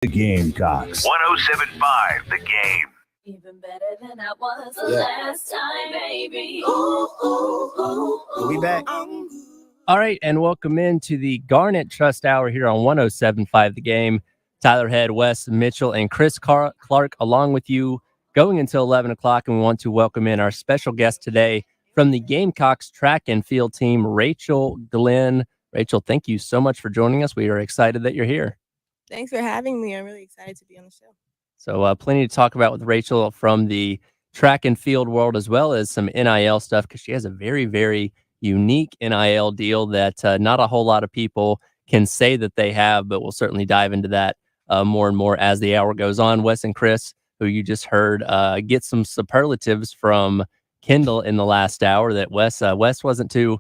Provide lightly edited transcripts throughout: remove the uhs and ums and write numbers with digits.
The Gamecocks. 107.5 The Game. Even better than I was the last time, baby. Ooh, ooh, ooh, ooh. We back. All right, and welcome into the Garnet Trust Hour here on 107.5 The Game. Tyler Head, Wes Mitchell, and Chris Clark along with you going until 11 o'clock, and we want to welcome in our special guest today from the Gamecocks track and field team, Rachel Glenn. Rachel, thank you so much for joining us. We are excited that you're here. Thanks for having me. I'm really excited to be on the show. So plenty to talk about with Rachel from the track and field world, as well as some NIL stuff, because she has a very, very unique NIL deal that not a whole lot of people can say that they have, but we'll certainly dive into that more and more as the hour goes on. Wes and Chris, who you just heard, get some superlatives from Kendall in the last hour that Wes wasn't too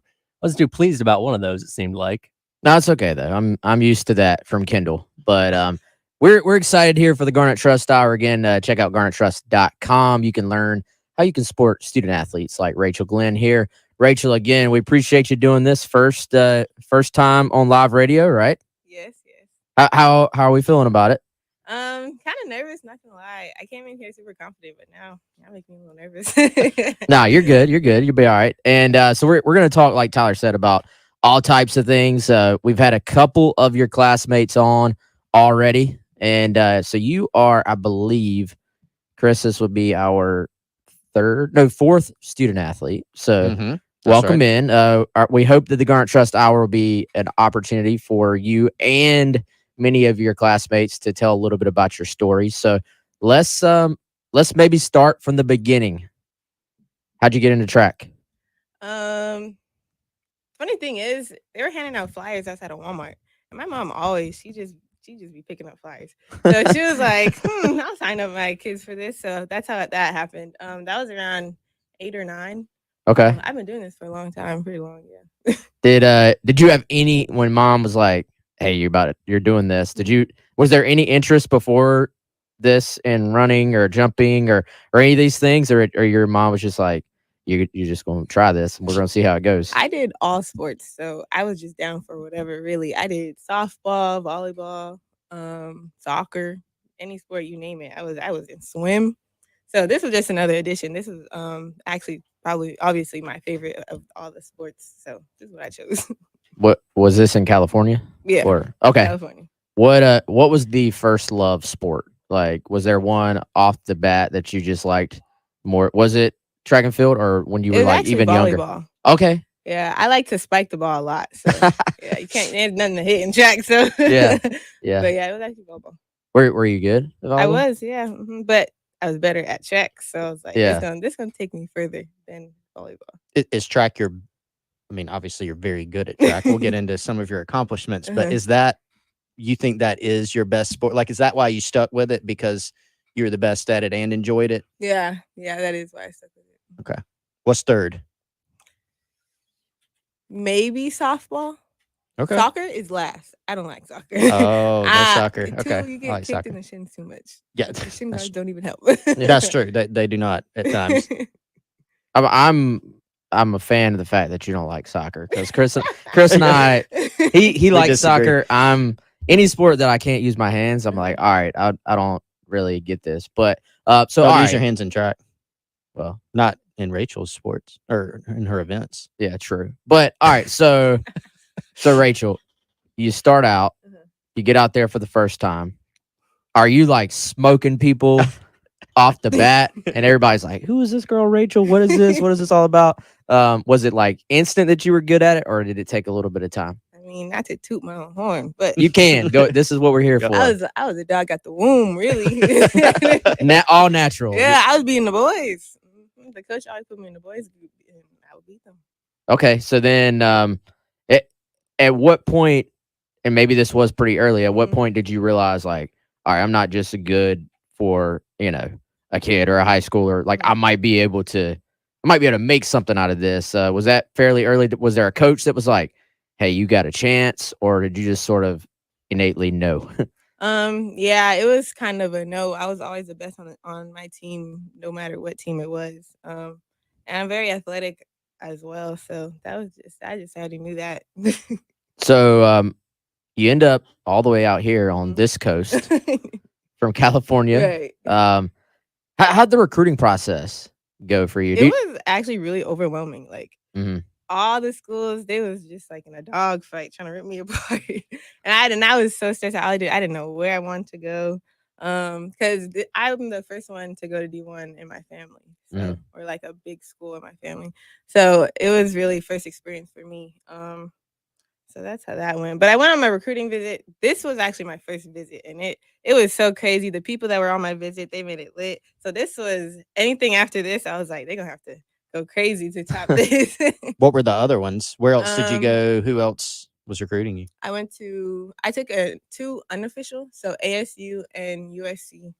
pleased about one of those, it seemed like. No, it's okay though. I'm used to that from Kendall. But we're excited here for the Garnet Trust Hour again. Check out GarnetTrust.com. You can learn how you can support student athletes like Rachel Glenn here. Rachel, again, we appreciate you doing this first time on live radio, right? Yes. How are we feeling about it? Kind of nervous, not gonna lie. I came in here super confident, but now making me a little nervous. Nah, you're good. You'll be all right. And so we're gonna talk, like Tyler said, about all types of things. We've had a couple of your classmates on already, and so you are, I believe, Chris, this would be our fourth student athlete. So welcome in. We hope that the Garnet Trust Hour will be an opportunity for you and many of your classmates to tell a little bit about your stories. So let's maybe start from the beginning. How'd you get into track? Funny thing is, they were handing out flyers outside of Walmart, and my mom always she just be picking up flyers. So she was like, I'll sign up my kids for this. So that's how that happened. That was around 8 or 9. Okay. I've been doing this for a long time, pretty long, yeah. Did you have any, when mom was like, hey, you're doing this, was there any interest before this in running or jumping or any of these things, or your mom was just like, you're just going to try this and we're going to see how it goes? I did all sports, so I was just down for whatever, really. I did softball, volleyball, soccer, any sport, you name it. I was in swim. So this was just another addition. This is actually probably obviously my favorite of all the sports. So this is what I chose. What was this in California? Yeah. Okay. California. What was the first love sport? Like, was there one off the bat that you just liked more? Was it track and field, or when you were like even volleyball. younger? Okay. Yeah, I like to spike the ball a lot. So yeah, you can't. There's nothing to hit in track. So yeah. But yeah, it was actually volleyball. Were you good at volleyball? I was, yeah, but I was better at track. So I was like, this gonna take me further than volleyball. Is track obviously you're very good at track. We'll get into some of your accomplishments, but is that, you think that is your best sport? Like, is that why you stuck with it, because you were the best at it and enjoyed it? Yeah, that is why I stuck with it. Okay. What's third? Maybe softball. Okay. Soccer is last. I don't like soccer. Oh, no soccer. Okay. You get kicked in the shins too much. Yeah. The shin guards don't even help. That's true. They do not at times. I'm a fan of the fact that you don't like soccer, because Chris and I, he likes disagree. soccer. Any sport that I can't use my hands, I'm like, all right, I don't really get this. But so Don't all use right. your hands in track. Well, Not in Rachel's sports or in her events. yeah, true. But all right, so Rachel, you start out, you get out there for the first time. Are you like smoking people off the bat, and everybody's like, who is this girl, Rachel? What is this? What is this all about? Was it like instant that you were good at it, or did it take a little bit of time? I mean, not to toot my own horn, but You can go. This is what we're here for. I was a dog at the womb, really. All natural. Yeah, I was beating the boys. The coach always put me in the boys group, and I would beat them. Okay, so then at what point, and maybe this was pretty early, at what point did you realize, like, all right, I'm not just good for, a kid or a high schooler, like I might be able to make something out of this? Was that fairly early? Was there a coach that was like, hey, you got a chance, or did you just sort of innately know? Yeah, it was kind of a no. I was always the best on my team, no matter what team it was. And I'm very athletic as well, so that was I just already knew that. So you end up all the way out here on this coast from California. Right. How'd the recruiting process go for you? It was actually really overwhelming. Like Mhm. all the schools, they was just like in a dog fight trying to rip me apart. and I was so stressed out. I didn't know where I wanted to go. Because I'm the first one to go to D1 in my family. So or like a big school in my family. So it was really first experience for me. So that's how that went. But I went on my recruiting visit. This was actually my first visit, and it was so crazy. The people that were on my visit, they made it lit. So this was anything after this, I was like, they're gonna have to go crazy to top this. What were the other ones? Where else did you go? Who else was recruiting you? I took two unofficial, so ASU and USC.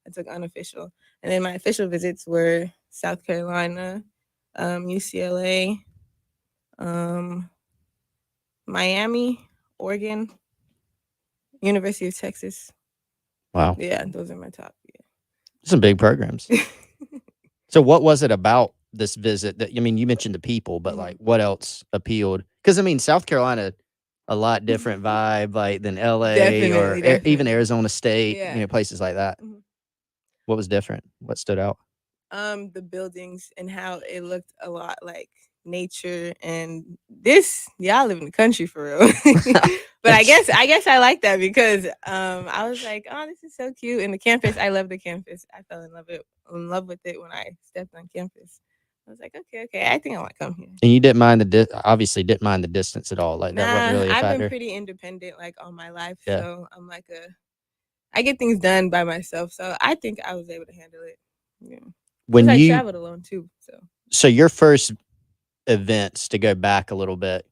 I took unofficial, and then my official visits were South Carolina, UCLA, Miami, Oregon, University of Texas. Wow. Yeah, those are my top. Some big programs. So what was it about this visit that, I mean, you mentioned the people, but like what else appealed? Because I mean, South Carolina, a lot different vibe like than LA or even Definitely. Arizona State, Yeah. Places like that. What was different? What stood out? The buildings and how it looked a lot like nature, and this y'all live in the country for real. But I guess I like that because I was like, oh, this is so cute. And the campus, I love the campus. I fell in love with it when I stepped on campus. I was like, okay, I think I want to come here. And you didn't mind obviously didn't mind the distance at all. Like that wasn't really a factor. I've been pretty independent like all my life. Yeah. So I'm like I get things done by myself. So I think I was able to handle it. Yeah. When I traveled alone too. So your first events, to go back a little bit,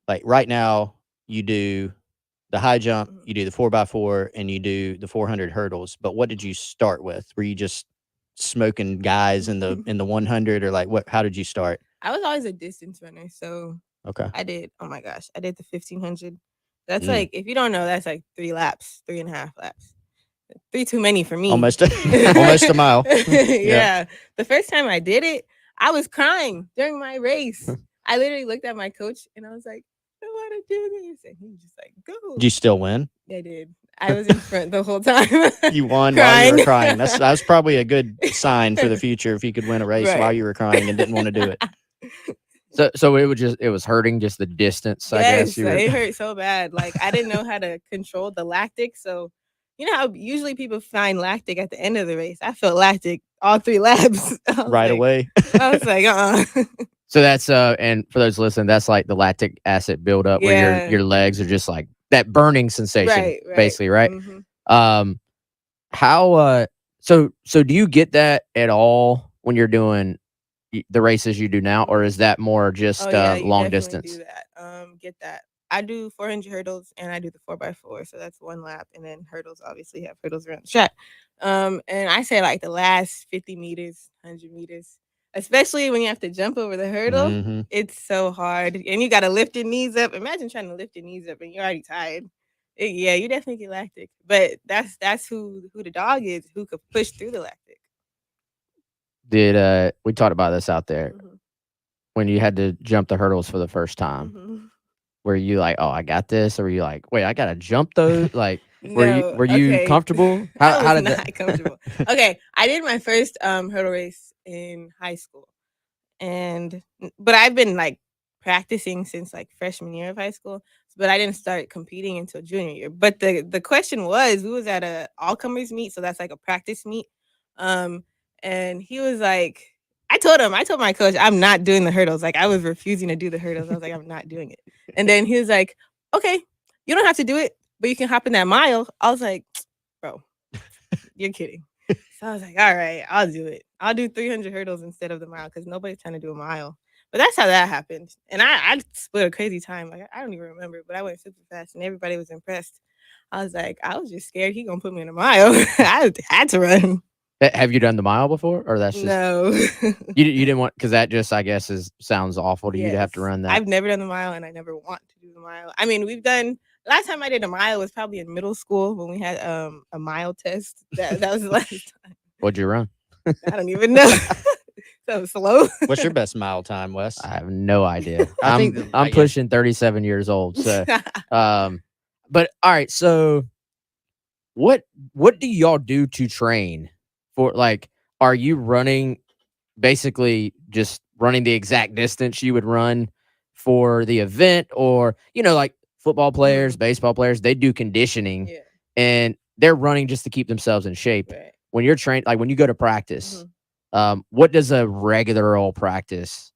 like right now you do the high jump, you do the 4x4, and you do the 400 hurdles. But what did you start with? Were you just smoking guys in the 100, or like what? How did you start? I was always a distance runner, so okay. I did. Oh my gosh, I did the 1500. That's like, if you don't know, that's like 3.5 laps. 3 too many for me. Almost a mile. Yeah. The first time I did it, I was crying during my race. I literally looked at my coach and I was like, I want to do this. And he was just like, go. Did you still win? I did. I was in front the whole time. You won while you were crying. That was probably a good sign for the future if you could win a race while you were crying and didn't want to do it. So it was hurting just the distance. I guess it hurt so bad. Like I didn't know how to control the lactic. So you know how usually people find lactic at the end of the race. I felt lactic all 3 laps. Right away. I was like, So that's and for those listening, that's like the lactic acid buildup where your legs are just like that burning sensation, basically, right? Mm-hmm. How so do you get that at all when you're doing the races you do now, or is that more just long distance? Do that. Get that. I do 400 hurdles and I do the 4x4, so that's 1 lap, and then hurdles obviously have hurdles around the track. And I say like the last 50 meters, 100 meters. Especially when you have to jump over the hurdle, it's so hard, and you got to lift your knees up. Imagine trying to lift your knees up, and you're already tired. You definitely get lactic, but that's who the dog is, who could push through the lactic. Did we talked about this out there when you had to jump the hurdles for the first time? Were you like, oh, I got this, or were you like, wait, I gotta jump those? Like, were you comfortable? How did that? Comfortable. Okay, I did my first hurdle race in high school, but I've been like practicing since like freshman year of high school, but I didn't start competing until junior year. But the question was, we was at a all comers meet, so that's like a practice meet, and he was like, I told my coach, I'm not doing the hurdles. Like I was refusing to do the hurdles. I was like, I'm not doing it. And then he was like, okay, you don't have to do it, but you can hop in that mile. I was like, bro, you're kidding. So I was like, all right, I'll do it. I'll do 300 hurdles instead of the mile because nobody's trying to do a mile. But that's how that happened. And I split a crazy time. Like I don't even remember, but I went super fast and everybody was impressed. I was like, I was just scared he gonna put me in a mile. I had to run. Have you done the mile before, or that's just no? you didn't want, because that just, I guess, sounds awful to you to have to run that. I've never done the mile, and I never want to do the mile. I mean, last time I did a mile was probably in middle school when we had a mile test. That was the last time. What'd you run? I don't even know. So slow. What's your best mile time, Wes? I have no idea. I'm pushing 37 years old, so But all right, so what do y'all do to train for? Like, are you running basically just running the exact distance you would run for the event, or like football players, baseball players, they do conditioning Yeah. and they're running just to keep themselves in shape. Right. When you're trained, like when you go to practice, what does a regular old practice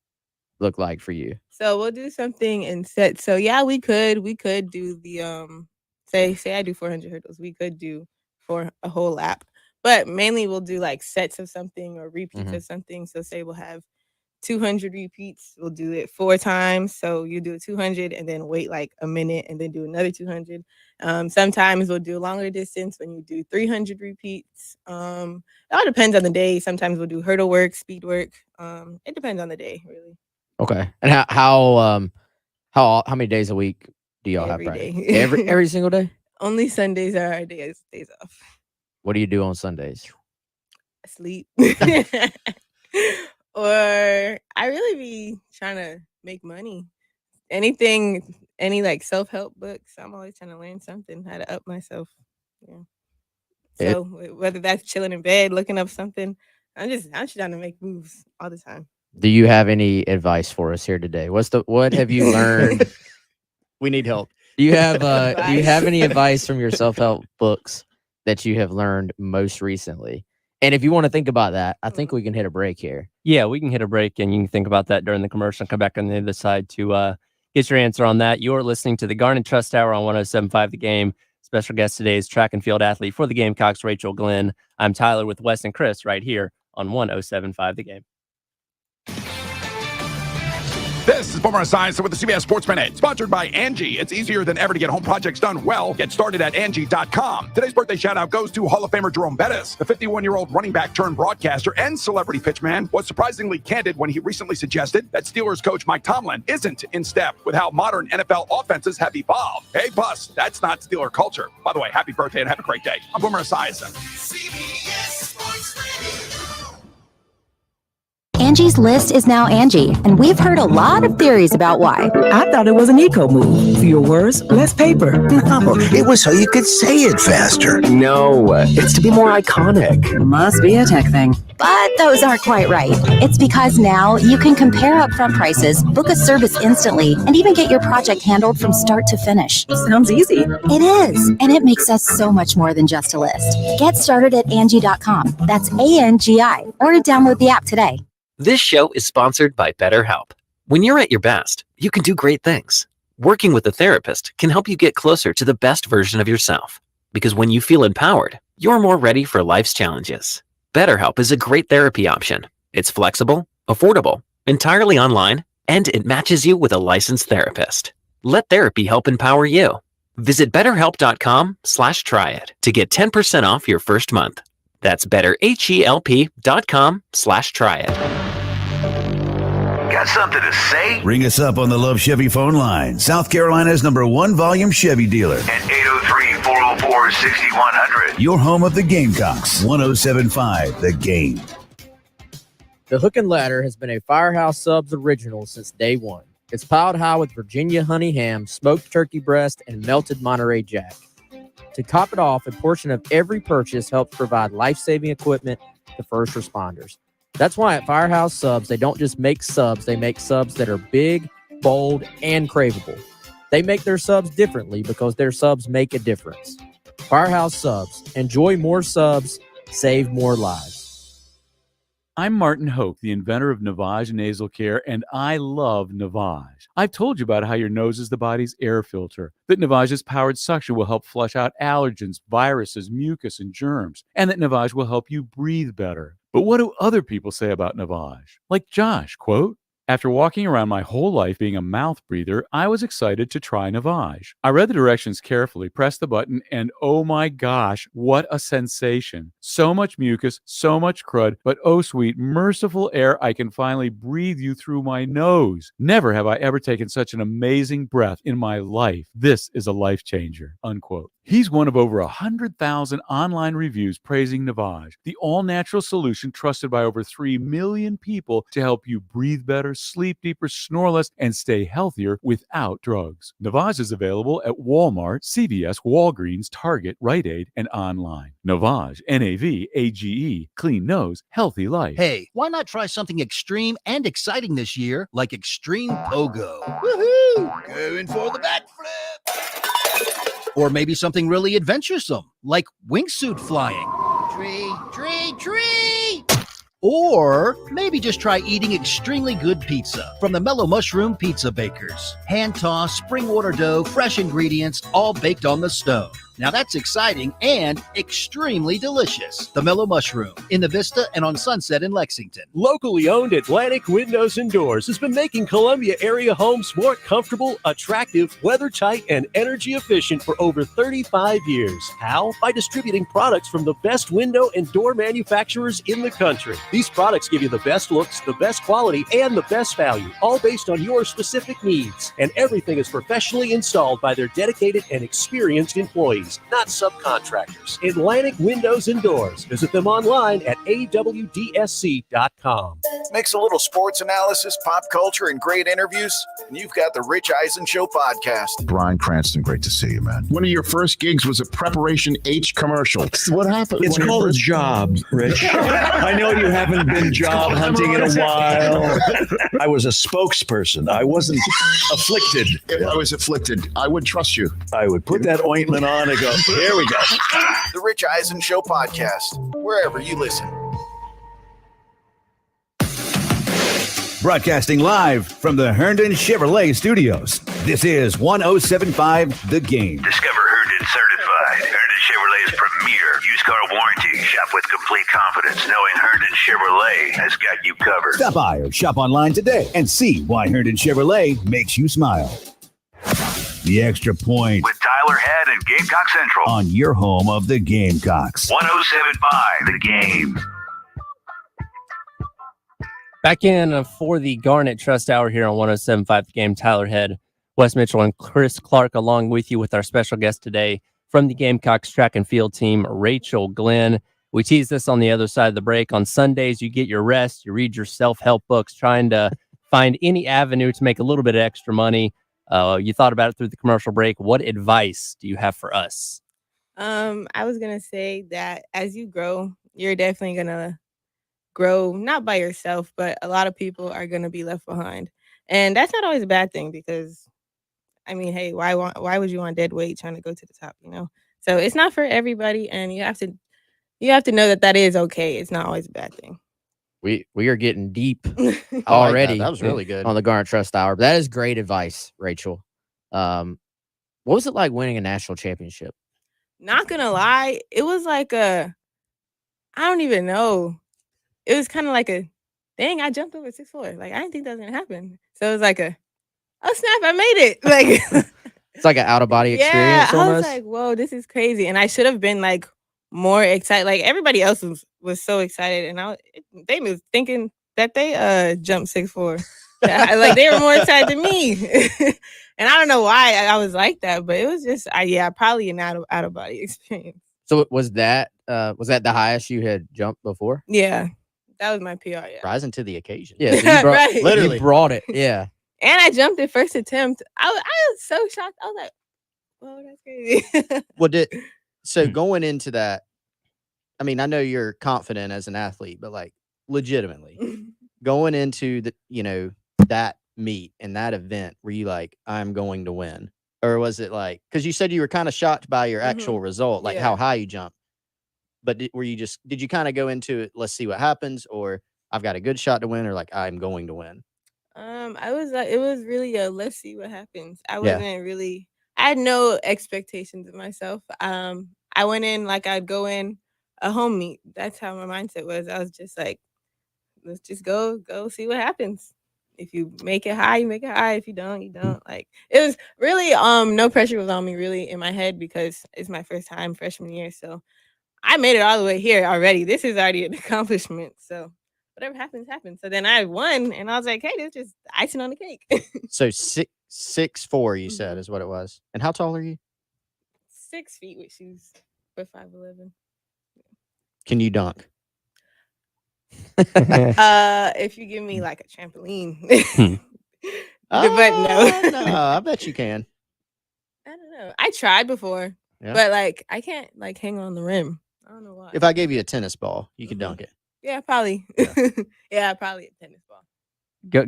look like for you? So we'll do something in sets. So yeah, we could do the say I do 400 hurdles. We could do for a whole lap. But mainly we'll do like sets of something or repeats of something. So say we'll have 200 repeats. We'll do it 4 times. So you do 200 and then wait like a minute and then do another 200. Sometimes we'll do a longer distance when you do 300 repeats. It all depends on the day. Sometimes we'll do hurdle work, speed work. It depends on the day, really. Okay. And how many days a week do y'all have Every practice? day. Every single day? Only Sundays are our days off. What do you do on Sundays? Sleep. Or I really be trying to make money. Any like self-help books. I'm always trying to learn something, how to up myself. Yeah. So whether that's chilling in bed, looking up something, I'm just trying to make moves all the time. Do you have any advice for us here today? What have you learned? We need help. Do you have any advice from your self-help books that you have learned most recently? And if you want to think about that, I think we can hit a break here. Yeah, we can hit a break and you can think about that during the commercial and come back on the other side to get your answer on that. You're listening to the Garnet Trust Hour on 107.5 The Game. Special guest today is track and field athlete for the Gamecocks, Rachel Glenn. I'm Tyler with Wes and Chris right here on 107.5 The Game. This is Boomer Esiason with the CBS Sports Minute, sponsored by Angie. It's easier than ever to get home projects done well. Get started at Angie.com. Today's birthday shout-out goes to Hall of Famer Jerome Bettis. The 51-year-old running back turned broadcaster and celebrity pitchman was surprisingly candid when he recently suggested that Steelers coach Mike Tomlin isn't in step with how modern NFL offenses have evolved. Hey, Bus, that's not Steeler culture. By the way, happy birthday and have a great day. I'm Boomer Esiason. CBS Sports Radio. Angie's List is now Angie, and we've heard a lot of theories about why. I thought it was an eco move. Fewer words, less paper. No, it was so you could say it faster. No, it's to be more iconic. Must be a tech thing. But those aren't quite right. It's because now you can compare upfront prices, book a service instantly, and even get your project handled from start to finish. Sounds easy. It is, and it makes us so much more than just a list. Get started at Angie.com. That's ANGI, or download the app today. This show is sponsored by BetterHelp. When you're at your best, you can do great things. Working with a therapist can help you get closer to the best version of yourself. Because when you feel empowered, you're more ready for life's challenges. BetterHelp is a great therapy option. It's flexible, affordable, entirely online, and it matches you with a licensed therapist. Let therapy help empower you. Visit BetterHelp.com/tryit to get 10% off your first month. That's BetterHelp.com/tryit. Got something to say? Ring us up on the Love Chevy phone line. South Carolina's #1 volume Chevy dealer. At 803-404-6100. Your home of the Gamecocks. 107.5 The Game. The Hook and Ladder has been a Firehouse Subs original since day one. It's piled high with Virginia honey ham, smoked turkey breast, and melted Monterey Jack. To top it off, a portion of every purchase helps provide life-saving equipment to first responders. That's why at Firehouse Subs, they don't just make subs, they make subs that are big, bold, and craveable. They make their subs differently because their subs make a difference. Firehouse Subs. Enjoy more subs, save more lives. I'm Martin Hoke, the inventor of Navage Nasal Care, and I love Navage. I've told you about how your nose is the body's air filter, that Navage's powered suction will help flush out allergens, viruses, mucus, and germs, and that Navage will help you breathe better. But what do other people say about Navage? Like Josh, quote, "After walking around my whole life being a mouth breather, I was excited to try Navage. I read the directions carefully, pressed the button, and oh my gosh, what a sensation. So much mucus, so much crud, but oh sweet, merciful air I can finally breathe you through my nose. Never have I ever taken such an amazing breath in my life. This is a life changer," unquote. He's one of over 100,000 online reviews praising Navage, the all-natural solution trusted by over 3 million people to help you breathe better, sleep deeper, snore less, and stay healthier without drugs. Navage is available at Walmart, CVS, Walgreens, Target, Rite Aid, and online. Navage, Navage, clean nose, healthy life. Hey, why not try something extreme and exciting this year, like Extreme Pogo? Woohoo! Going for the backflip! Or maybe something really adventuresome, like wingsuit flying. Tree! Or maybe just try eating extremely good pizza from the Mellow Mushroom Pizza Bakers. Hand-tossed, spring-water dough, fresh ingredients, all baked on the stove. Now that's exciting and extremely delicious. The Mellow Mushroom in the Vista and on Sunset in Lexington. Locally owned Atlantic Windows and Doors has been making Columbia area homes more comfortable, attractive, weather-tight, and energy efficient for over 35 years. How? By distributing products from the best window and door manufacturers in the country. These products give you the best looks, the best quality, and the best value, all based on your specific needs. And everything is professionally installed by their dedicated and experienced employees, not subcontractors. Atlantic Windows and Doors. Visit them online at awdsc.com. Mix a little sports analysis, pop culture, and great interviews, and you've got the Rich Eisen Show podcast. Brian Cranston, great to see you, man. One of your first gigs was a Preparation H commercial. What happened? It's called a job, Rich. I know you haven't been job hunting in a while. I was a spokesperson. I wasn't afflicted. If I was afflicted, I would trust you. I would put that ointment on and go, here we go. The Rich Eisen Show podcast, wherever you listen. Broadcasting live from the Herndon Chevrolet Studios. This is 1075 The Game. Discover Herndon Certified, Herndon Chevrolet's premier used car warranty. Shop with complete confidence knowing Herndon Chevrolet has got you covered. Stop by or shop online today and see why Herndon Chevrolet makes you smile. The Extra Point With Tyler Head and Gamecock Central on your home of the Gamecocks. 1075 The Game. Back in for the Garnet Trust Hour here on 107.5 The Game. Tyler Head, Wes Mitchell, and Chris Clark along with you with our special guest today from the Gamecocks track and field team, Rachel Glenn. We teased this on the other side of the break. On Sundays, you get your rest, you read your self-help books, trying to find any avenue to make a little bit of extra money. You thought about it through the commercial break. What advice do you have for us? I was going to say that as you grow, you're definitely going to grow, not by yourself, but a lot of people are going to be left behind. And that's not always a bad thing because, I mean, hey, why would you want dead weight trying to go to the top, you know? So it's not for everybody, and you have to know that is okay. It's not always a bad thing. We are getting deep already. That was really good on the Garnet Trust Hour. That is great advice, Rachel. What was it like winning a national championship? Not gonna lie, it was like I don't even know. It was kind of like dang, I jumped over 6'4". Like, I didn't think that was gonna happen. So it was like oh snap, I made it. Like it's like an out of body experience. Yeah, almost. I was like, whoa, this is crazy. And I should have been like more excited. Like everybody else was so excited, and they was thinking that they jumped 6'4". Like they were more excited than me. And I don't know why I was like that, but it was just probably an out of body experience. So was that the highest you had jumped before? Yeah. That was my PR, yeah. Rising to the occasion. Yeah, so you brought, right. Literally. You brought it, yeah. And I jumped at first attempt. I was so shocked. I was like, whoa, that's crazy. So going into that, I mean, I know you're confident as an athlete, but like legitimately going into that meet and that event, were you like, I'm going to win? Or was it like, because you said you were kind of shocked by your actual result, like how high you jumped. But did you kind of go into it, let's see what happens, or I've got a good shot to win, or like I'm going to win? It was really a let's see what happens. I had no expectations of myself. I went in like I'd go in a home meet. That's how my mindset was. I was just like, let's just go see what happens. If you make it high, you make it high. If you don't, you don't. Like it was really no pressure was on me really in my head because it's my first time freshman year. So I made it all the way here already. This is already an accomplishment. So whatever happens, happens. So then I won, and I was like, hey, this is just icing on the cake. So 6'4", you said is what it was. And how tall are you? 6 feet with shoes. We're 5'11". Can you dunk? If you give me like a trampoline. But no. I bet you can. I don't know. I tried before, Yeah. but like I can't like hang on the rim. I don't know why. If I gave you a tennis ball, you could dunk it. Yeah, probably. Yeah, probably a tennis ball.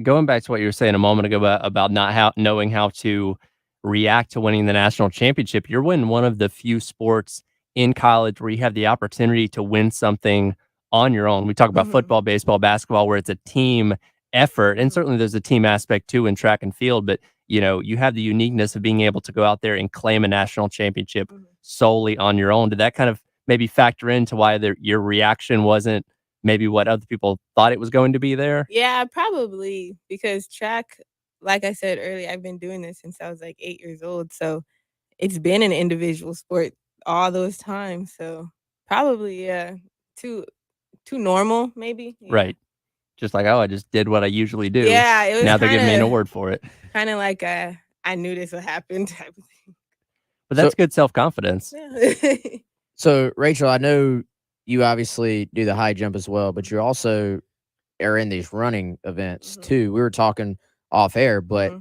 Going back to what you were saying a moment ago about not knowing how to react to winning the national championship, you're winning one of the few sports in college where you have the opportunity to win something on your own. We talk about football, baseball, basketball, where it's a team effort, and certainly there's a team aspect too in track and field. But you have the uniqueness of being able to go out there and claim a national championship solely on your own. Did that kind of maybe factor into why your reaction wasn't maybe what other people thought it was going to be there? Yeah, probably because track, like I said earlier, I've been doing this since I was like 8 years old. So it's been an individual sport all those times. So probably, yeah, too normal, maybe. Yeah. Right. Just like, oh, I just did what I usually do. Yeah, it was now they're giving me an award for it. Kind of like I knew this would happen type of thing. But that's good self-confidence. Yeah. So, Rachel, I know you obviously do the high jump as well, but you also are in these running events too. We were talking off air, but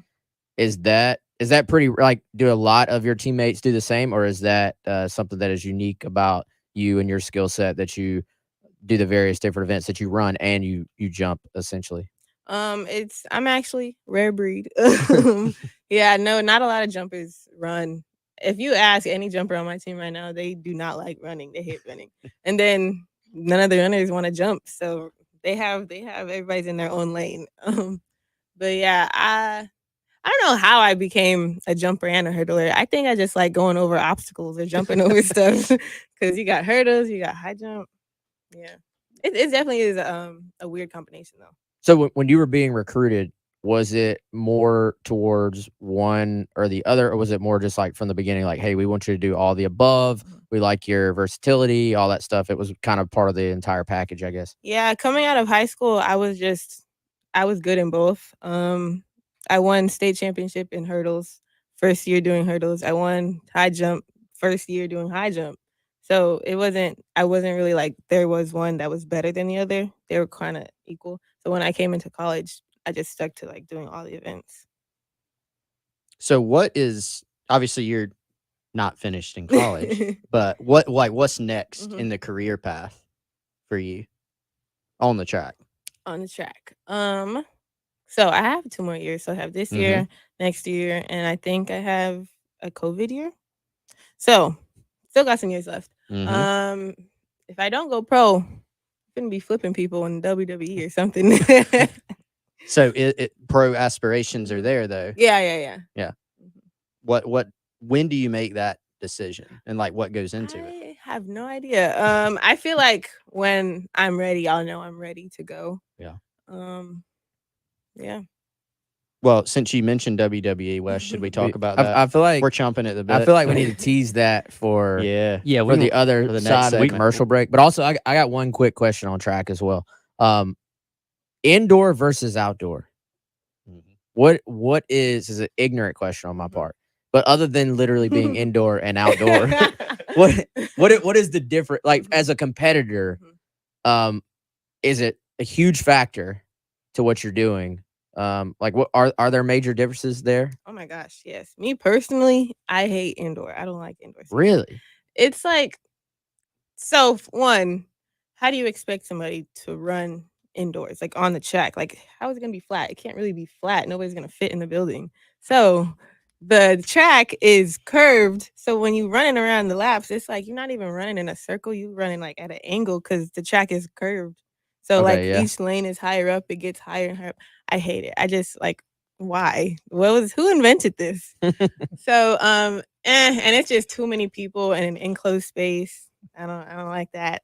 is that pretty, like, do a lot of your teammates do the same, or is that something that is unique about you and your skill set that you do the various different events that you run and you jump essentially? I'm actually rare breed. Yeah, no, not a lot of jumpers run. If you ask any jumper on my team right now, they do not like running. They hate running. And then none of the runners want to jump. So they have everybody's in their own lane. But yeah, I don't know how I became a jumper and a hurdler. I think I just like going over obstacles or jumping over stuff because you got hurdles, you got high jump. Yeah, it definitely is a weird combination though. So when you were being recruited, was it more towards one or the other, or was it more just like from the beginning, like, hey, we want you to do all the above, we like your versatility, all that stuff? It was kind of part of the entire package, I guess. Yeah, coming out of high school, I was good in both. I won state championship in hurdles first year doing hurdles. I won high jump first year doing high jump. So I wasn't really like there was one that was better than the other. They were kind of equal. So when I came into college, I just stuck to like doing all the events. So obviously you're not finished in college, but what's next in the career path for you on the track? On the track. So I have 2 more years. So I have this year, next year, and I think I have a COVID year. So still got some years left. If I don't go pro, I'm gonna be flipping people in WWE or something. So pro aspirations are there though. Yeah. When do you make that decision, and like what goes into it? I have no idea. I feel like when I'm ready, I'll know I'm ready to go. Yeah. Yeah. Well, since you mentioned WWE, Wes, should we talk about that? I feel like we're chomping at the bit. I feel like we need to tease that for for the other side of the commercial break. But also, I got one quick question on track as well. Indoor versus outdoor. What is an ignorant question on my part? But other than literally being indoor and outdoor, what is the difference? Like as a competitor, is it a huge factor to what you're doing? Like what are there major differences there? Oh my gosh, yes. Me personally, I hate indoor. I don't like indoor. Really? It's like, so one, how do you expect somebody to run indoors, like on the track? Like, how is it gonna be flat? It can't really be flat. Nobody's gonna fit in the building. So the track is curved. So when you running around the laps, it's like you're not even running in a circle. You're running like at an angle because the track is curved. So each lane is higher up. It gets higher and higher. I hate it. I just like, why? Who invented this? So and it's just too many people in an enclosed space. I don't like that.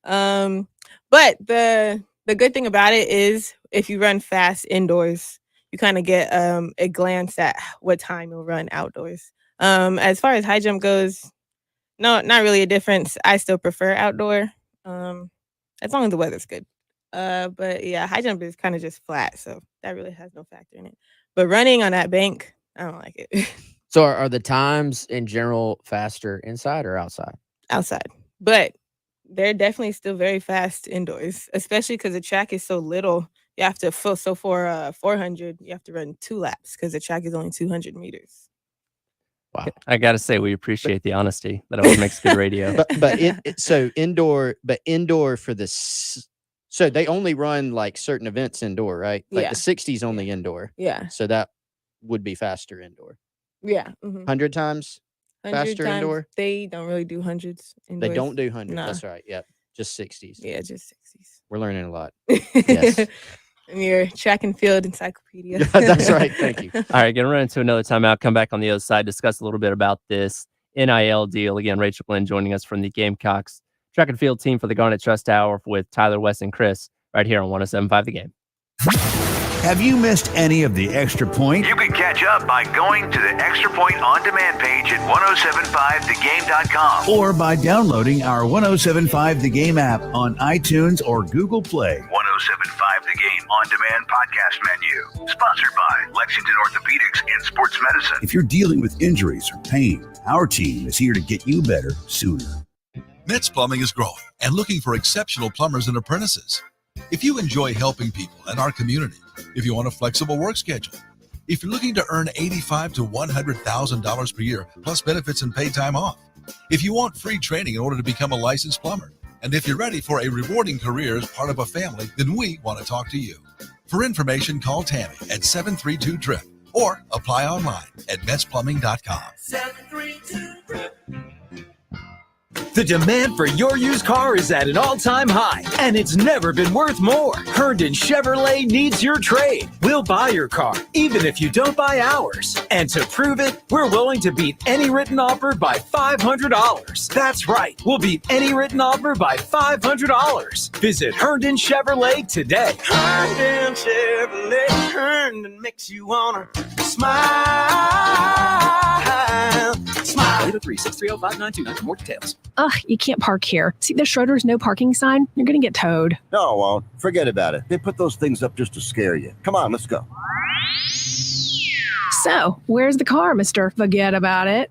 But the good thing about it is if you run fast indoors, you kind of get a glance at what time you'll run outdoors. As far as high jump goes, no, not really a difference. I still prefer outdoor. As long as the weather's good. But yeah, high jump is kind of just flat, so that really has no factor in it. But running on that bank, I don't like it. So are the times in general faster inside or outside? Outside. But they're definitely still very fast indoors, especially because the track is so little. You have to for 400, you have to run 2 laps because the track is only 200 meters. Wow. I got to say, we appreciate the honesty. That always makes good radio. So indoor for this. So they only run like certain events indoor, right? Like Yeah. the 60s only indoor. Yeah. So that would be faster indoor. Yeah. 100 times 100 faster times, indoor. They don't really do hundreds indoors. They don't do 100. Nah. That's right. Yep. Just 60s. Yeah, just 60s. We're learning a lot. Yes. And your track and field encyclopedia. That's right. Thank you. All right, going to run into another timeout. Come back on the other side, discuss a little bit about this NIL deal. Again, Rachel Glenn joining us from the Gamecocks track and field team for the Garnet Trust Hour with Tyler, Wes, and Chris right here on 107.5 The Game. Have you missed any of the Extra Point? You can catch up by going to the Extra Point On Demand page at 1075thegame.com. Or by downloading our 1075 The Game app on iTunes or Google Play. 1075 The Game On Demand podcast menu. Sponsored by Lexington Orthopedics and Sports Medicine. If you're dealing with injuries or pain, our team is here to get you better sooner. Metz Plumbing is growing and looking for exceptional plumbers and apprentices. If you enjoy helping people in our community, if you want a flexible work schedule, if you're looking to earn $85,000 to $100,000 per year, plus benefits and paid time off, if you want free training in order to become a licensed plumber, and if you're ready for a rewarding career as part of a family, then we want to talk to you. For information, call Tammy at 732-DRIP or apply online at metsplumbing.com. 732-DRIP. The demand for your used car is at an all-time high, and it's never been worth more. Herndon Chevrolet needs your trade. We'll buy your car, even if you don't buy ours. And to prove it, we're willing to beat any written offer by $500. That's right, we'll beat any written offer by $500. Visit Herndon Chevrolet today. Herndon Chevrolet, Herndon makes you wanna smile. Smile. 803-630-5929 for more details. Ugh, you can't park here. See the Schroeder's no parking sign? You're going to get towed. No, I won't. Forget about it. They put those things up just to scare you. Come on, let's go. So, where's the car, Mr. Forget About It?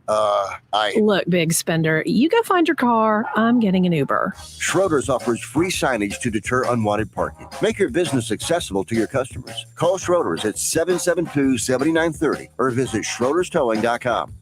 Look, big spender, you go find your car. I'm getting an Uber. Schroeder's offers free signage to deter unwanted parking. Make your business accessible to your customers. Call Schroeder's at 772-7930 or visit schroederstowing.com.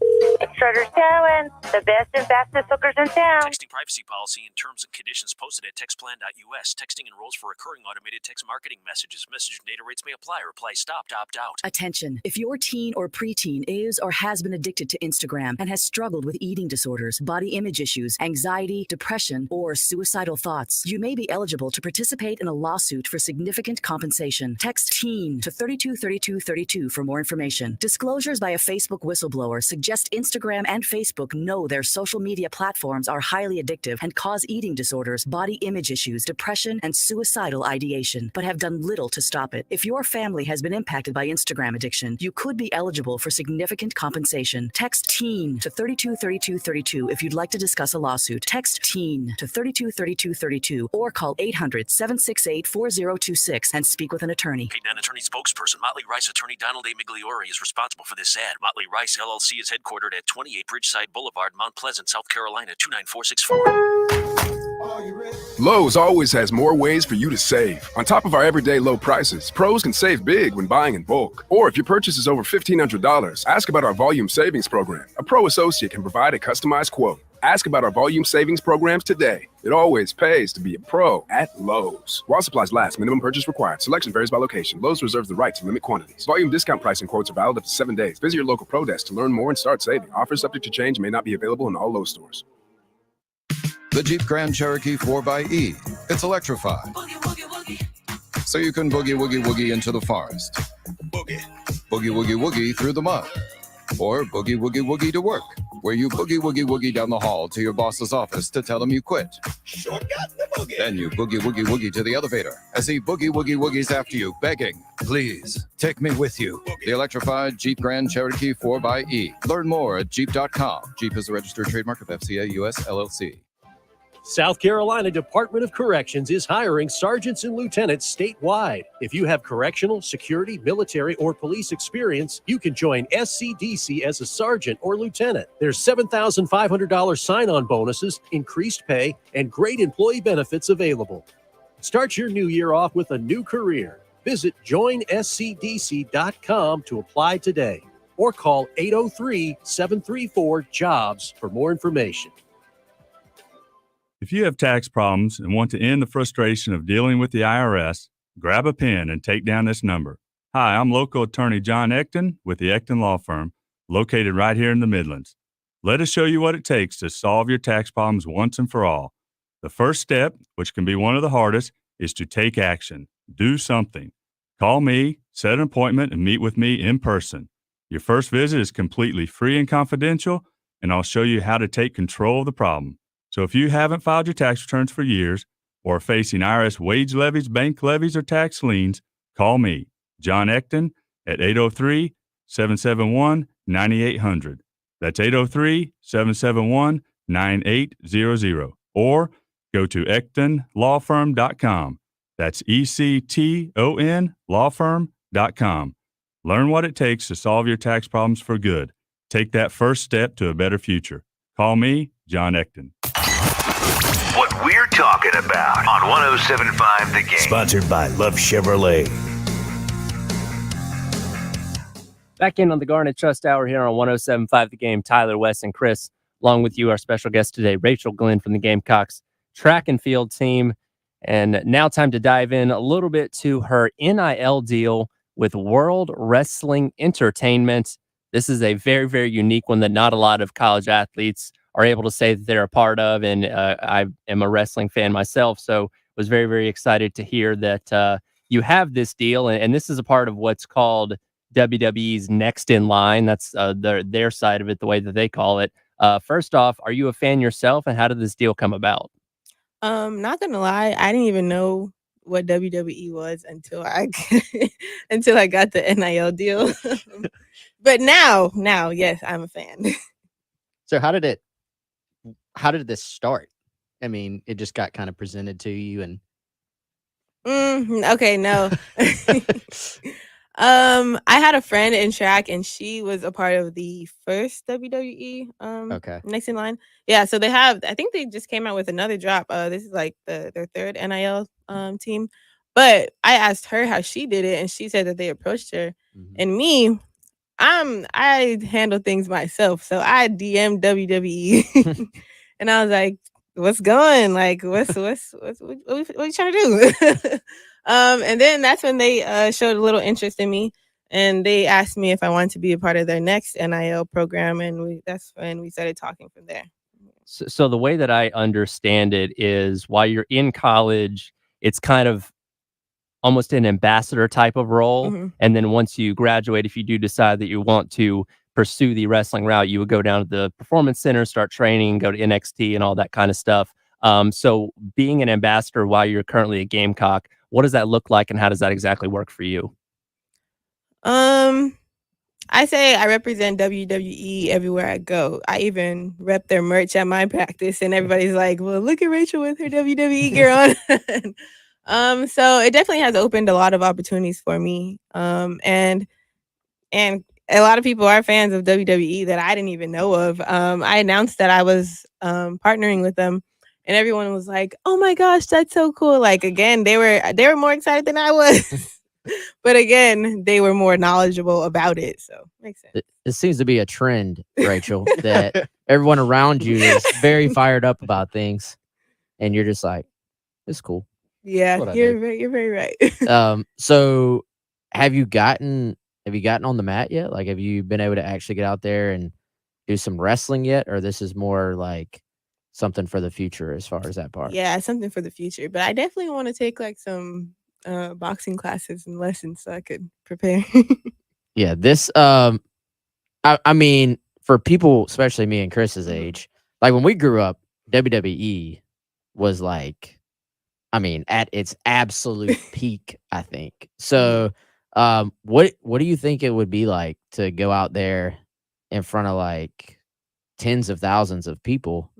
Schroeder's Towing, the best and fastest hookers in town. Texting privacy policy and terms and conditions posted at textplan.us. Texting enrolls for recurring automated text marketing messages. Message and data rates may apply. Reply stop to opt out. Attention. If your teen or preteen is or has been addicted to Instagram and has struggled with eating disorders, body image issues, anxiety, depression, or suicidal thoughts, you may be eligible to participate in a lawsuit for significant compensation. Text TEEN to 323232 for more information. Disclosures by a Facebook whistleblower suggest Instagram and Facebook know their social media platforms are highly addictive and cause eating disorders, body image issues, depression, and suicidal ideation, but have done little to stop it. If your family has been impacted by Instagram addiction, you could be eligible for significant compensation. Text TEEN to 323232 if you'd like to discuss a lawsuit. Text TEEN to 323232 or call 800-768-4026 and speak with an attorney. Paid non-attorney spokesperson Motley Rice attorney Donald A. Migliore is responsible for this ad. Motley Rice LLC is headquartered at 28 Bridgeside Boulevard, Mount Pleasant, South Carolina 29464. Lowe's always has more ways for you to save. On top of our everyday low prices, pros can save big when buying in bulk. Or if your purchase is over $1,500, ask about our volume savings program. A pro associate can provide a customized quote. Ask about our volume savings programs today. It always pays to be a pro at Lowe's. While supplies last, minimum purchase required. Selection varies by location. Lowe's reserves the right to limit quantities. Volume discount pricing quotes are valid up to 7 days. Visit your local pro desk to learn more and start saving. Offers subject to change may not be available in all Lowe's stores. The Jeep Grand Cherokee 4xE. It's electrified. So you can boogie woogie woogie into the forest. Boogie woogie woogie through the mud. Or boogie woogie woogie to work, where you boogie woogie woogie down the hall to your boss's office to tell him you quit. Then you boogie woogie woogie to the elevator as he boogie woogie woogies after you, begging, please, take me with you. The electrified Jeep Grand Cherokee 4xE. Learn more at Jeep.com. Jeep is a registered trademark of FCA US LLC. South Carolina Department of Corrections is hiring sergeants and lieutenants statewide. If you have correctional, security, military, or police experience, you can join SCDC as a sergeant or lieutenant. There's $7,500 sign-on bonuses, increased pay, and great employee benefits available. Start your new year off with a new career. Visit joinscdc.com to apply today or call 803-734-JOBS for more information. If you have tax problems and want to end the frustration of dealing with the IRS, grab a pen and take down this number. Hi, I'm local attorney John Ecton with the Ecton Law Firm, located right here in the Midlands. Let us show you what it takes to solve your tax problems once and for all. The first step, which can be one of the hardest, is to take action. Do something. Call me, set an appointment, and meet with me in person. Your first visit is completely free and confidential, and I'll show you how to take control of the problem. So if you haven't filed your tax returns for years or are facing IRS wage levies, bank levies, or tax liens, call me, John Ecton, at 803-771-9800. That's 803-771-9800. Or go to ectonlawfirm.com. That's ECTON lawfirm.com. Learn what it takes to solve your tax problems for good. Take that first step to a better future. Call me, John Ecton. What we're talking about on 107.5 The Game. Sponsored by Love Chevrolet. Back in on the Garnet Trust Hour here on 107.5 The Game. Tyler, Wes, and Chris, along with you, our special guest today, Rachel Glenn from the Gamecocks track and field team. And now time to dive in a little bit to her NIL deal with World Wrestling Entertainment. This is a very, very unique one that not a lot of college athletes are able to say that they're a part of. And I am a wrestling fan myself, so was very, very excited to hear that you have this deal. And this is a part of what's called WWE's Next in Line. That's their side of it, the way that they call it. First off, are you a fan yourself, and how did this deal come about? Not gonna lie, I didn't even know what WWE was until I until I got the NIL deal. But now, yes, I'm a fan. So how did this start? I mean, it just got kind of presented to you and okay, no. I had a friend in track, and she was a part of the first WWE okay. Next in Line. Yeah, so they have, I think they just came out with another drop. This is like their third NIL team. But I asked her how she did it, and she said that they approached her. And me, I handle things myself. So I DM'd WWE and I was like, what's going? Like, what you trying to do? And then that's when they showed a little interest in me, and they asked me if I wanted to be a part of their next NIL program, and that's when we started talking from there. So the way that I understand it is, while you're in college, it's kind of almost an ambassador type of role. And then once you graduate, if you do decide that you want to pursue the wrestling route, you would go down to the performance center, start training, go to NXT and all that kind of stuff. So being an ambassador while you're currently a Gamecock, what does that look like, and how does that exactly work for you? I say I represent WWE everywhere I go. I even rep their merch at my practice, and everybody's like, well, look at Rachel with her WWE gear on. So it definitely has opened a lot of opportunities for me. And a lot of people are fans of WWE that I didn't even know of. I announced that I was partnering with them, and everyone was like, oh my gosh, that's so cool. Like, again, they were more excited than I was. But again, they were more knowledgeable about it. So makes sense. It seems to be a trend, Rachel, that everyone around you is very fired up about things, and you're just like, it's cool. Yeah, you're very right. So have you gotten on the mat yet? Like, have you been able to actually get out there and do some wrestling yet? Or this is more like something for the future as far as that part? Yeah, something for the future. But I definitely want to take like some boxing classes and lessons so I could prepare. Yeah, this I mean, for people, especially me and Chris's age, like when we grew up, WWE was like, I mean, at its absolute peak, I think. So what do you think it would be like to go out there in front of like tens of thousands of people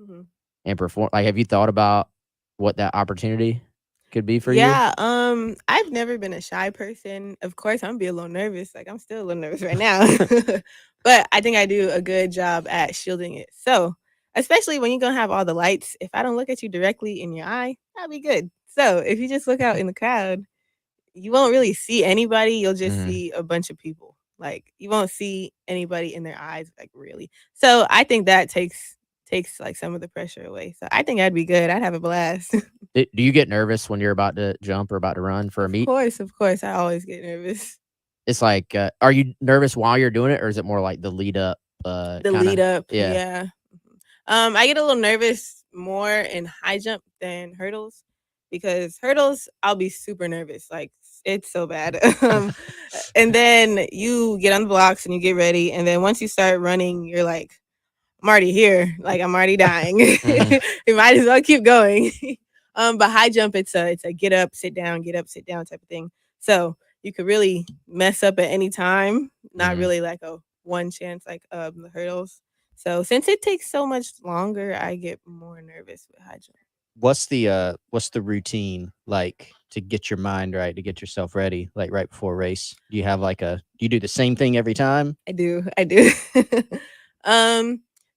and perform? Like, have you thought about what that opportunity could be for you? Yeah, I've never been a shy person. Of course, I'm gonna be a little nervous. Like, I'm still a little nervous right now. But I think I do a good job at shielding it. So, especially when you're gonna have all the lights, if I don't look at you directly in your eye, that'll be good. So, if you just look out in the crowd, you won't really see anybody. You'll just see a bunch of people. Like, you won't see anybody in their eyes, like, really. So, I think that takes like some of the pressure away. So, I think I'd be good. I'd have a blast. Do you get nervous when you're about to jump or about to run for a meet? Of course, I always get nervous. It's like, are you nervous while you're doing it, or is it more like the lead up? Lead up, yeah. I get a little nervous more in high jump than hurdles because hurdles, I'll be super nervous. Like, it's so bad. And then you get on the blocks and you get ready. And then once you start running, you're like, I'm already here. Like, I'm already dying. You might as well keep going. But high jump, it's a get up, sit down type of thing. So you could really mess up at any time. Not really like a one chance like the hurdles. So since it takes so much longer, I get more nervous with high jump. What's the routine like to get your mind right, to get yourself ready, like right before a race? Do you have do you do the same thing every time? I do.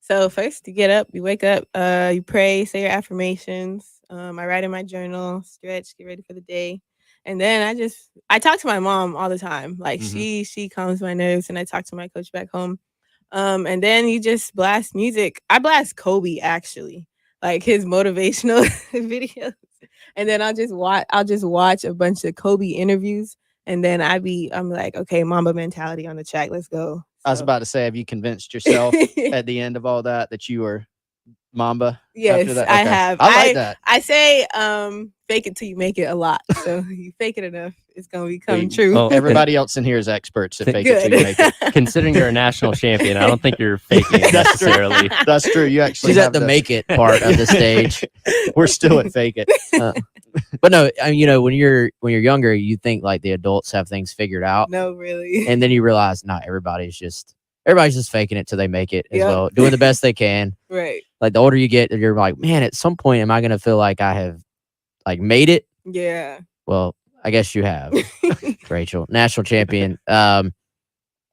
So first you get up, you wake up, you pray, say your affirmations. I write in my journal, stretch, get ready for the day. And then I talk to my mom all the time. Like she calms my nerves, and I talk to my coach back home. And then you just blast music. I blast Kobe, actually, like his motivational videos. And then I'll just watch a bunch of Kobe interviews. And then I'm like, okay, Mamba mentality on the track. Let's go. I was about to say, have you convinced yourself at the end of all that you were Mamba? Yes, after that? I Okay. have. I like that. I say, fake it till you make it a lot. So you fake it enough, it's gonna become true. Oh, Everybody else in here is experts at fake it till you make it. Considering you're a national champion, I don't think you're faking it necessarily. That's true. You actually She's at the make it part of the stage. We're still at fake it. But no, I mean, when you're younger, you think like the adults have things figured out. No, really. And then you realize, not everybody's just faking it till they make it as well, doing the best they can. Right. Like, the older you get, you're like, man, at some point, am I going to feel like I have like made it? Yeah. Well, I guess you have, Rachel, national champion. How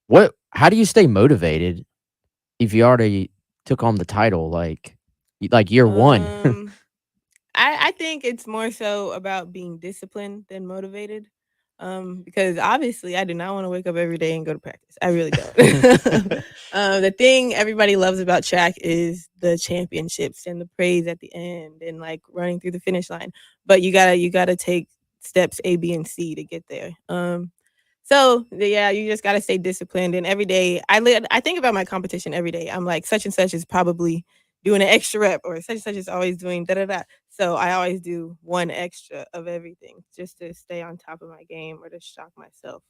do you stay motivated if you already took on the title, like year one? I think it's more so about being disciplined than motivated. Because obviously I do not want to wake up every day and go to practice. I really don't. The thing everybody loves about track is the championships and the praise at the end and like running through the finish line. But you gotta take steps A, B, and C to get there. So yeah, you just gotta stay disciplined. And every day I think about my competition every day. I'm like, such and such is probably doing an extra rep, or such and such is always doing da-da-da. So I always do one extra of everything just to stay on top of my game or to shock myself.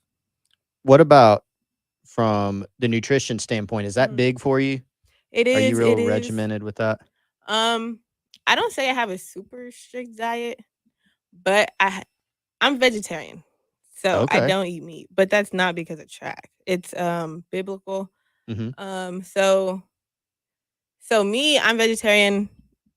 What about from the nutrition standpoint? Is that big for you? It is. Are you real it is. regimented with that? I don't say I have a super strict diet, but I'm vegetarian. So I Okay. don't eat meat, but that's not because of track. It's biblical. So me, I'm vegetarian,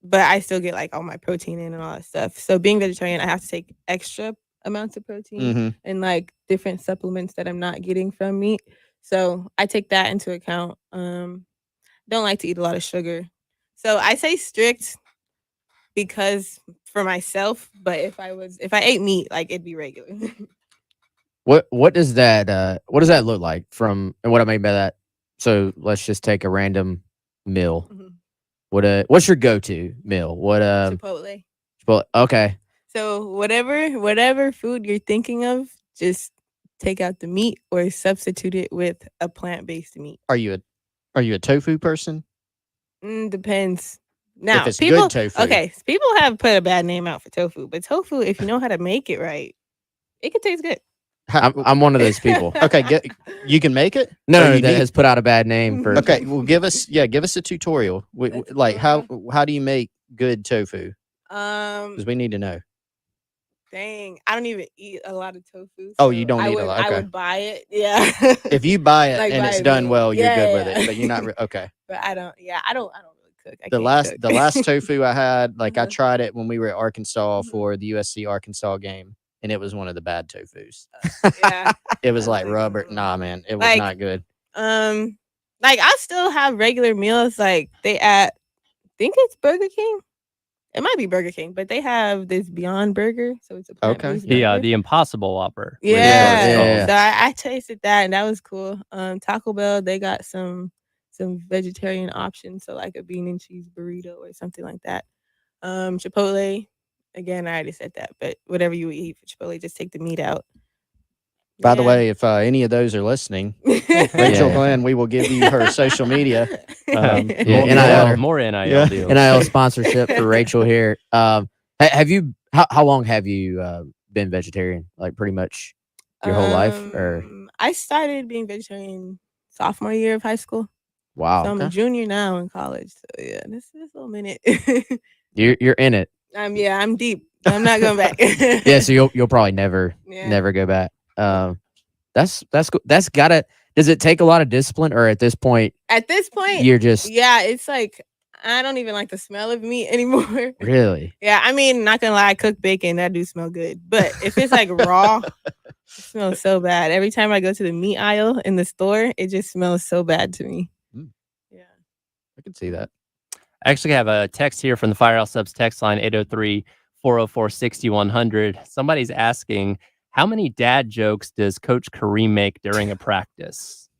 but I still get like all my protein in and all that stuff. So being vegetarian, I have to take extra amounts of protein and like different supplements that I'm not getting from meat. So I take that into account. Don't like to eat a lot of sugar. So I say strict because for myself, but if I ate meat, like, it'd be regular. What does that look like from, and what I mean by that? So let's just take a random meal. What's your go-to meal? Chipotle. Okay. So whatever food you're thinking of, just take out the meat or substitute it with a plant-based meat. Are you a tofu person? Depends. Now, If it's people, good tofu. okay, people have put a bad name out for tofu, but tofu, if you know how to make it right, it could taste good. I'm one of those people. Okay, you can make it? No, you that has put out a bad name for. Okay, well, give us a tutorial. Like how do you make good tofu? Because we need to know. Dang, I don't even eat a lot of tofu. Oh, you don't eat a lot. Okay. I would buy it. Yeah. If you buy it Like, and buy it's it done made. well, you're Yeah, good with yeah. it. But you're not okay. But I don't really cook. The last tofu I had, like I tried it when we were at Arkansas for the USC Arkansas game, and it was one of the bad tofus. Yeah. It was like rubber. Nah, man, it was not good. Like I still have regular meals. Like they at, I think it's Burger King. It might be Burger King, but they have this Beyond Burger, so it's a plant-based burger. The Impossible Whopper. Yeah. So I tasted that, and that was cool. Taco Bell, they got some vegetarian options, so like a bean and cheese burrito or something like that. Chipotle, again, I already said that, but whatever you eat for Chipotle, just take the meat out. By the way, if any of those are listening, Rachel Glenn, we will give you her social media. More NIL deals. NIL sponsorship for Rachel here. Have you? How long have you been vegetarian? Like pretty much your whole life, or? I started being vegetarian sophomore year of high school. Wow. So I'm a junior now in college. So yeah, this is a little minute. You're in it. I'm deep. I'm not going back. Yeah, so you'll probably never go back. That's cool. That's gotta. Does it take a lot of discipline, or at this point? At this point, you're just it's like I don't even like the smell of meat anymore. Really? Yeah, I mean, not gonna lie, I cook bacon, that do smell good. But if it's like raw, it smells so bad. Every time I go to the meat aisle in the store, it just smells so bad to me. I can see that. I actually have a text here from the Firehouse Subs text line 803-404-6100. Somebody's asking, how many dad jokes does Coach Kareem make during a practice?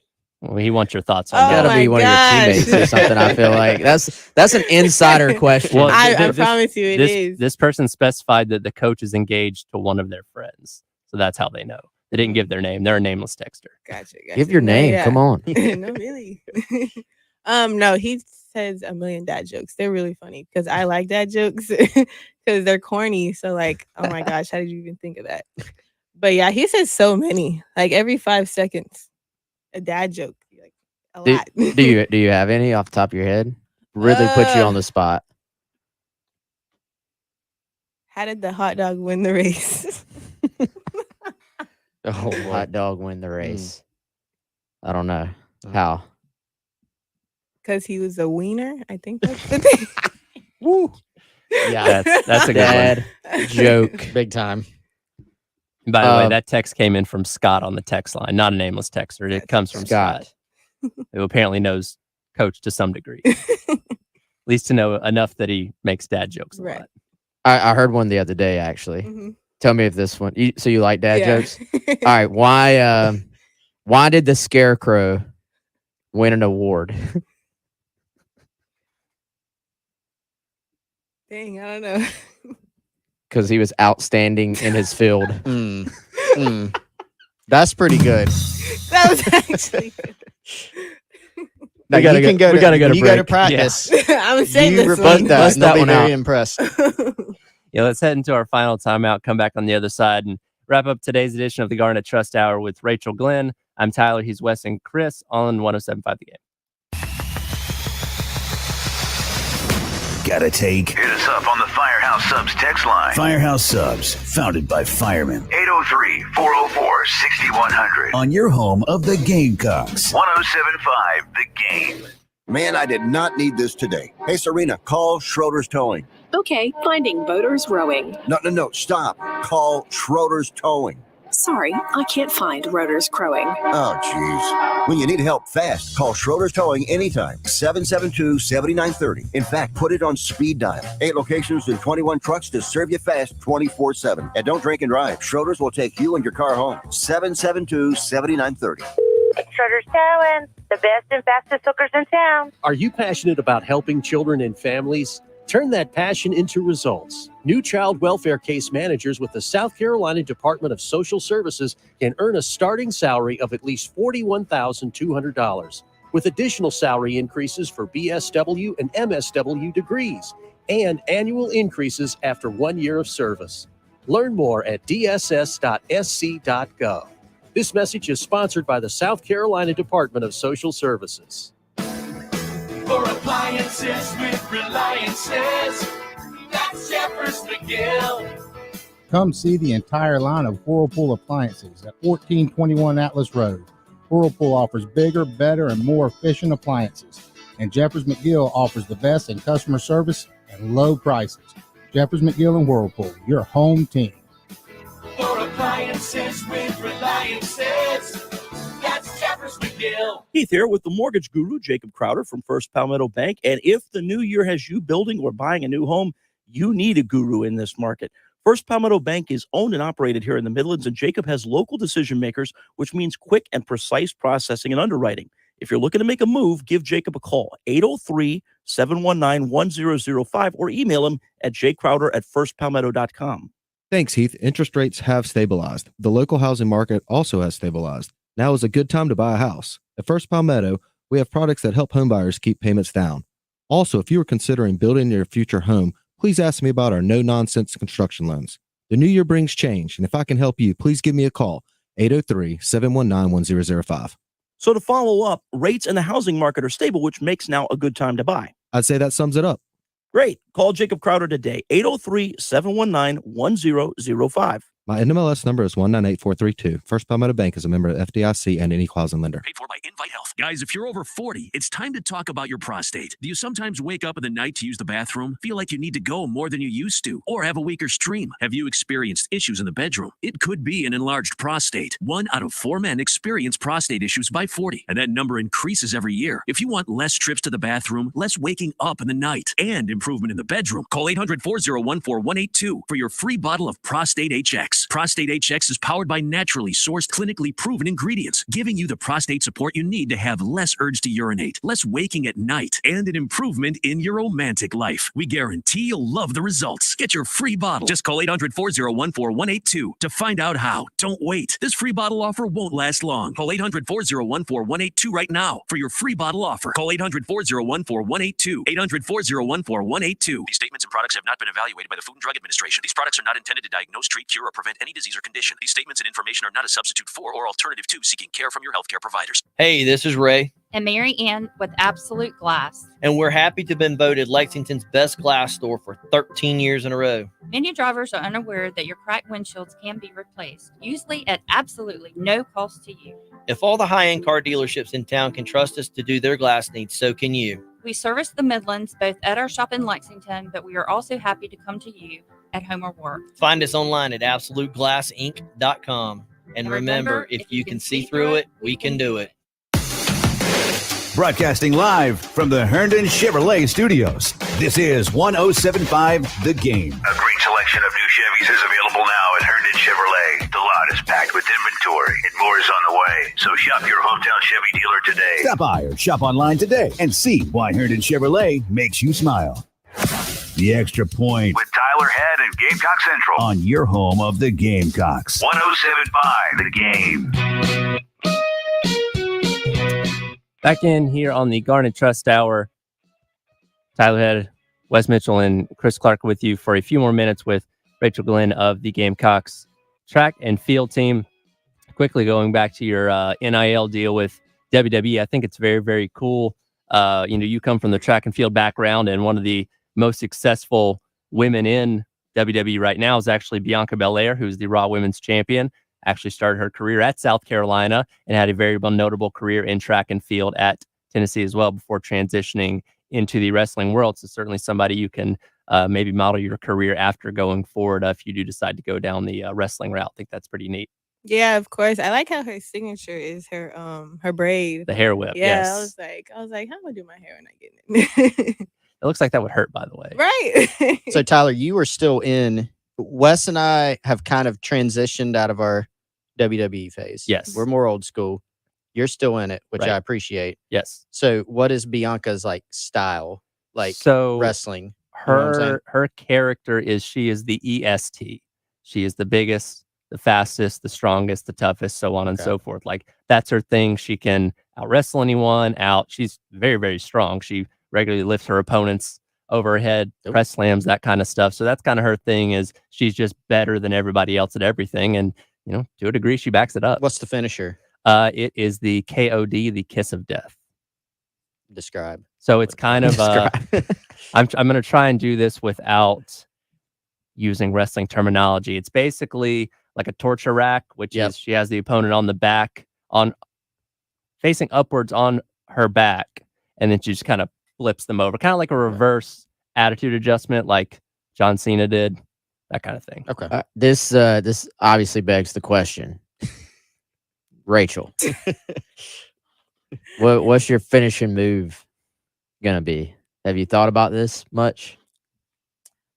Well, he wants your thoughts on that. Gotta be one of your teammates or something. I feel like that's an insider question. Well, I promise you it is. This person specified that the coach is engaged to one of their friends. So that's how they know. They didn't give their name. They're a nameless texter. Gotcha. Give your name. Yeah. Come on. No, really. No, he says a million dad jokes. They're really funny because I like dad jokes because they're corny. So like, oh my gosh, how did you even think of that? But yeah, he says so many. Like every 5 seconds, a dad joke. Like a lot. Do you have any off the top of your head? Really put you on the spot. How did the hot dog win the race? Hot dog win the race. I don't know how. Because he was a wiener. I think that's the thing. Woo. Yeah, that's a good one. Joke. Big time. By the way, that text came in from Scott on the text line, not a nameless texter. It comes from Scott, who apparently knows Coach to some degree. At least to know enough that he makes dad jokes a lot. I heard one the other day, actually. Mm-hmm. Tell me if this one. So you like dad jokes? All right. Why did the Scarecrow win an award? Dang, I don't know. Because he was outstanding in his field. That's pretty good. That was actually good. Now you can go. We gotta go to you break. go to practice. I'm gonna say You this repeat one. that. And that they'll one be very out. impressed. Yeah, let's head into our final timeout, come back on the other side, and wrap up today's edition of the Garnet Trust Hour with Rachel Glenn. I'm Tyler. He's Wes and Chris on 107.5 The Game. Got a take? Hit us up on the Firehouse Subs text line. Firehouse Subs, founded by firemen. 803-404-6100. On your home of the Gamecocks. 107.5 The Game. Man, I did not need this today. Hey, Serena, call Schroeder's Towing. Okay, finding boaters rowing. No, stop. Call Schroeder's Towing. Sorry, I can't find rotors crowing. Oh, jeez. When you need help fast, call Schroeder's Towing anytime. 772-7930. In fact, put it on speed dial. 8 locations and 21 trucks to serve you fast 24/7. And don't drink and drive. Schroeder's will take you and your car home. 772-7930. Schroeder's Towing, the best and fastest hookers in town. Are you passionate about helping children and families? Turn that passion into results. New child welfare case managers with the South Carolina Department of Social Services can earn a starting salary of at least $41,200, with additional salary increases for BSW and MSW degrees, and annual increases after 1 year of service. Learn more at dss.sc.gov. This message is sponsored by the South Carolina Department of Social Services. For appliances with Reliances, that's Jeffers McGill. Come see the entire line of Whirlpool appliances at 1421 Atlas Road. Whirlpool offers bigger, better, and more efficient appliances. and Jeffers McGill offers the best in customer service and low prices. Jeffers McGill and Whirlpool, your home team. For appliances with Reliances, that's Jeffers McGill. Keith here with the mortgage guru, Jacob Crowder from First Palmetto Bank. And if the new year has you building or buying a new home, you need a guru in this market. First Palmetto Bank is owned and operated here in the Midlands, and Jacob has local decision makers, which means quick and precise processing and underwriting. If you're looking to make a move, give Jacob a call, 803-719-1005, or email him at jcrowder@firstpalmetto.com. Thanks, Heath. Interest rates have stabilized. The local housing market also has stabilized. Now is a good time to buy a house. At First Palmetto, we have products that help homebuyers keep payments down. Also, if you are considering building your future home, please ask me about our no-nonsense construction loans. The new year brings change, and if I can help you, please give me a call, 803-719-1005. So to follow up, rates in the housing market are stable, which makes now a good time to buy. I'd say that sums it up. Great. Call Jacob Crowder today, 803-719-1005. My NMLS number is 198432. First Palmetto Bank is a member of FDIC and an equal housing lender. Paid for by Invite Health. Guys, if you're over 40, it's time to talk about your prostate. Do you sometimes wake up in the night to use the bathroom, feel like you need to go more than you used to, or have a weaker stream? Have you experienced issues in the bedroom? It could be an enlarged prostate. 1 out of 4 men experience prostate issues by 40, and that number increases every year. If you want less trips to the bathroom, less waking up in the night, and improvement in the bedroom, call 800-401-4182 for your free bottle of Prostate HX. Prostate HX is powered by naturally sourced, clinically proven ingredients, giving you the prostate support you need to have less urge to urinate, less waking at night, and an improvement in your romantic life. We guarantee you'll love the results. Get your free bottle. Just call 800-401-4182 to find out how. Don't wait. This free bottle offer won't last long. Call 800-401-4182 right now for your free bottle offer. Call 800-401-4182. 800-401-4182. These statements and products have not been evaluated by the Food and Drug Administration. These products are not intended to diagnose, treat, cure, or prevent any disease or condition. These statements and information are not a substitute for or alternative to seeking care from your healthcare providers. Hey, this is Ray. And Mary Ann with Absolute Glass. And we're happy to have been voted Lexington's best glass store for 13 years in a row. Many drivers are unaware that your cracked windshields can be replaced, usually at absolutely no cost to you. If all the high-end car dealerships in town can trust us to do their glass needs, so can you. We service the Midlands both at our shop in Lexington, but we are also happy to come to you at home or work. Find us online at absoluteglassinc.com. And remember, if you can see through it, we can do it. Broadcasting live from the Herndon Chevrolet Studios. This is 1075 The Game. A great selection of new Chevys is available now at Herndon Chevrolet. The lot is packed with inventory and more is on the way. So shop your hometown Chevy dealer today. Stop by or shop online today and see why Herndon Chevrolet makes you smile. The Extra Point with Tyler Head and Gamecock Central on your home of the Gamecocks. 1075 The Game. Back in here on the Garnet Trust Hour, Tyler Head, Wes Mitchell, and Chris Clark with you for a few more minutes with Rachel Glenn of the Gamecocks track and field team. Quickly going back to your NIL deal with WWE, I think it's very, very cool. You come from the track and field background, and one of the most successful women in WWE right now is actually Bianca Belair, who's the Raw Women's Champion. Actually started her career at South Carolina and had a very notable career in track and field at Tennessee as well before transitioning into the wrestling world. So certainly somebody you can maybe model your career after going forward if you do decide to go down the wrestling route. I think that's pretty neat. Yeah, of course. I like how her signature is her braid. The hair whip. Yeah, Yes. I was like, how am I gonna do my hair when I get it? It looks like that would hurt, by the way. Right. So Tyler, you were still in. Wes and I have kind of transitioned out of our WWE phase. Yes. We're more old school. You're still in it, which Right. I appreciate. Yes. So what is Bianca's style, wrestling? You know what I'm saying? Her character is she is the EST. She is the biggest, the fastest, the strongest, the toughest, so on and so forth. That's her thing. She can out wrestle anyone out. She's very, very strong. She regularly lifts her opponents over her head, press slams, that kind of stuff. So that's kind of her thing, is she's just better than everybody else at everything. And, to a degree, she backs it up. What's the finisher? It is the KOD, the Kiss of Death. Describe. So it's kind of I'm going to try and do this without using wrestling terminology. It's basically like a torture rack, which is she has the opponent on the back, on facing upwards on her back, and then she just kind of flips them over, kind of like a reverse attitude adjustment, like John Cena did, that kind of thing. Okay. This obviously begs the question, Rachel. What's your finishing move gonna be? Have you thought about this much?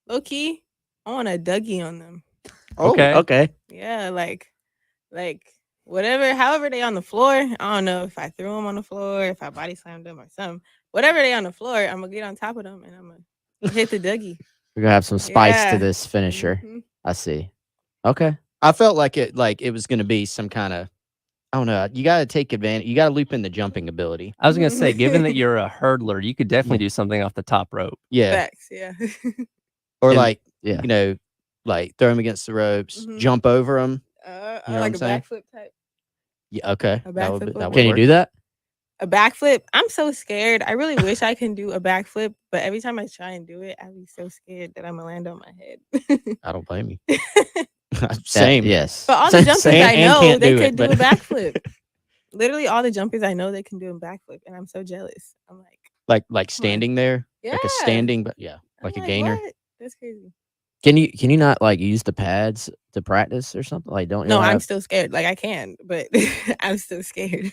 Low key, I want a Dougie on them. Okay. Yeah, like whatever, however they on the floor. I don't know if I threw them on the floor, if I body slammed them or something. Whatever they on the floor, I'm gonna get on top of them and I'm gonna hit the Dougie. We're gonna have some spice to Yeah. this finisher. I see. Okay. I felt like it was going to be some kind of, I don't know. You got to take advantage. You got to loop in the jumping ability. I was going to say, given that you're a hurdler, you could definitely do something off the top rope. Yeah. Facts, yeah. Or And- like, yeah. you know, like throw them against the ropes, jump over them. You know what like I'm a saying? backflip type. Yeah. Okay. A That would backflip be- that would Can you work. do that? A backflip. I'm so scared. I really wish I can do a backflip, but every time I try and do it, I'd be so scared that I'm gonna land on my head. I don't blame you. Same. Yes. But all the jumpers Same, I and know, can't they do could it, do a but- backflip. Literally, all the jumpers I know they can do a backflip, and I'm so jealous. I'm like standing there, like a Yeah. standing, but yeah, like a gainer. what? That's crazy. Can you not like use the pads to practice or something? Like don't you No, I'm have- still scared. Like I can, but I'm still scared.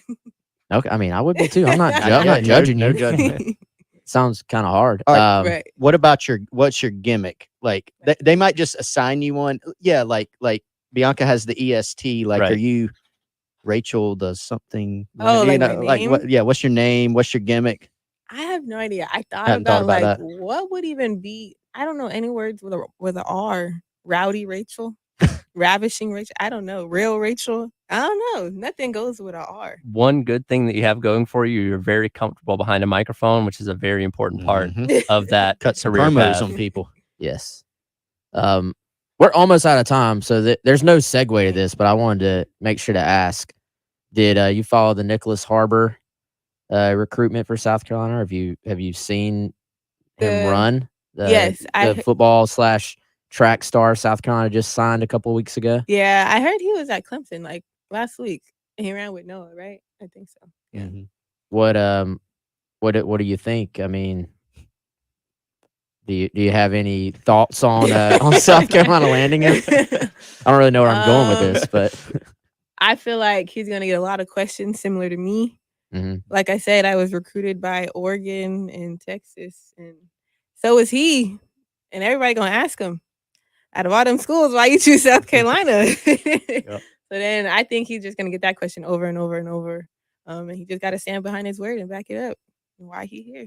Okay, I mean I would be too. I'm not Yeah, I'm not judging no you. judgment. Sounds kind of hard. All right, Right. What about what's your gimmick? Like they might just assign you one. Yeah, like Bianca has the EST. Like, Right. are you Rachel does something? Oh, you like my know, like name? what? Yeah, what's your name? What's your gimmick? I have no idea. I thought Hadn't thought about about like what would even be. I don't know any words with a R. Rowdy Rachel, ravishing Rachel. I don't know. Real Rachel. I don't know. Nothing goes with a R. One good thing that you have going for you, you're very comfortable behind a microphone, which is a very important part of that Cut some career promos path. on people. Yes. We're almost out of time, so there's no segue to this, but I wanted to make sure to ask: did you follow the Nicholas Harbor recruitment for South Carolina? Have you seen him run? Yes, the football / track star South Carolina just signed a couple weeks ago. Yeah, I heard he was at Clemson like last week, and he ran with Noah, right? I think so. Yeah. What do you think? I mean, do you have any thoughts on South Carolina landing him? I don't really know where I'm going with this, but I feel like he's gonna get a lot of questions similar to me. Mhm. Like I said, I was recruited by Oregon and Texas, and so was he. And everybody gonna ask him, out of all them schools, why you choose South Carolina? So then I think he's just gonna get that question over and over and over. And he just gotta stand behind his word and back it up. Why he here?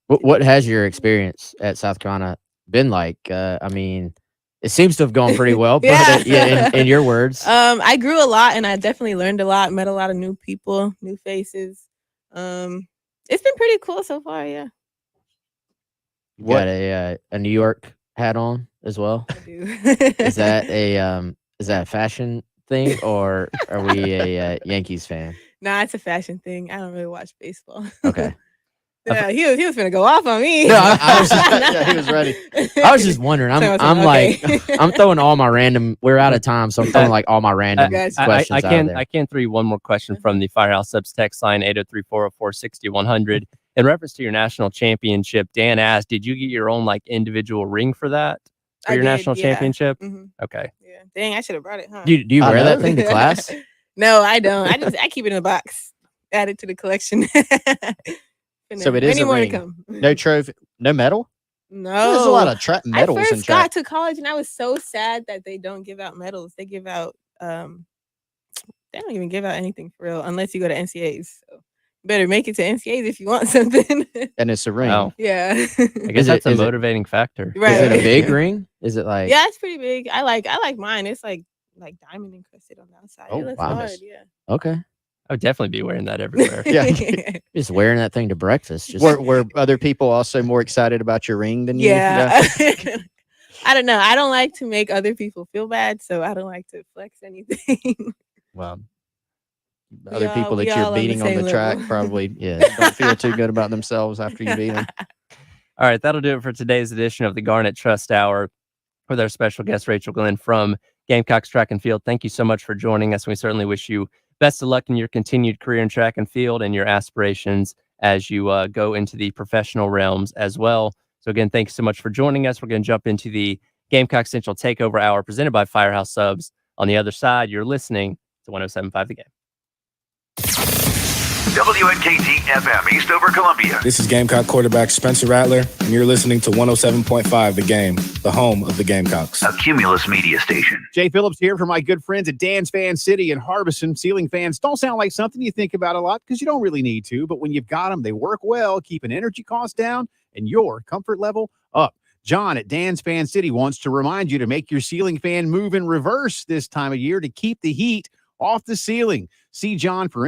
what has your experience at South Carolina been like? I mean, it seems to have gone pretty well, but in your words, I grew a lot and I definitely learned a lot, met a lot of new people, new faces. It's been pretty cool so far, yeah. you got a New York hat on as well. I do. Is that a fashion thing, or are we a Yankees fan? Nah, it's a fashion thing. I don't really watch baseball. Okay. Yeah, he was gonna go off on me. No, I was just, Yeah, he was ready. I was just wondering. I'm like, I'm throwing all my random. We're out of time, so I'm throwing like all my random questions I out can there. I can throw you one more question from the Firehouse Subs text line 803-404-6100. In reference to your national championship, Dan asked, did you get your own like individual ring for that for I your did, national yeah. championship? Mhm. Okay. Yeah. Dang, I should have brought it, huh? Do you wear that thing to class? No, I don't. I keep it in a box. Add it to the collection. So it is Many a more to ring. come. No trophy, no medal. No, There's a lot of medals I in first track. got to college and I was so sad that they don't give out medals. They give out they don't even give out anything for real unless you go to NCAAs. So you better make it to NCAAs if you want something. And it's a ring. Wow. Yeah. I guess that's a motivating factor. Right. Is it a big ring? Is it like? Yeah, it's pretty big. I like mine. It's like diamond encrusted on the outside. Oh, It looks wow. hard, yeah. Okay. I would definitely be wearing that everywhere. Yeah. Just wearing that thing to breakfast. Just Were other people also more excited about your ring than you? Yeah. I don't know. I don't like to make other people feel bad, so I don't like to flex anything. Well, We other all- people we that all you're on the beating on same the track level. probably Yeah. don't feel too good about themselves after you beat them. All right, that'll do it for today's edition of the Garnet Trust Hour with our special guest, Rachel Glenn from Gamecocks Track and Field. Thank you so much for joining us. We certainly wish you best of luck in your continued career in track and field and your aspirations as you go into the professional realms as well. So again, thanks so much for joining us. We're going to jump into the Gamecock Central Takeover Hour presented by Firehouse Subs. On the other side, you're listening to 107.5 The Game. WNKT FM, Eastover, Columbia. This is Gamecock quarterback Spencer Rattler, and you're listening to 107.5 The Game, the home of the Gamecocks. A Cumulus media station. Jay Phillips here for my good friends at Dan's Fan City in Harbison. Ceiling fans don't sound like something you think about a lot because you don't really need to, but when you've got them, they work well, keeping energy costs down and your comfort level up. John at Dan's Fan City wants to remind you to make your ceiling fan move in reverse this time of year to keep the heat off the ceiling. See John for any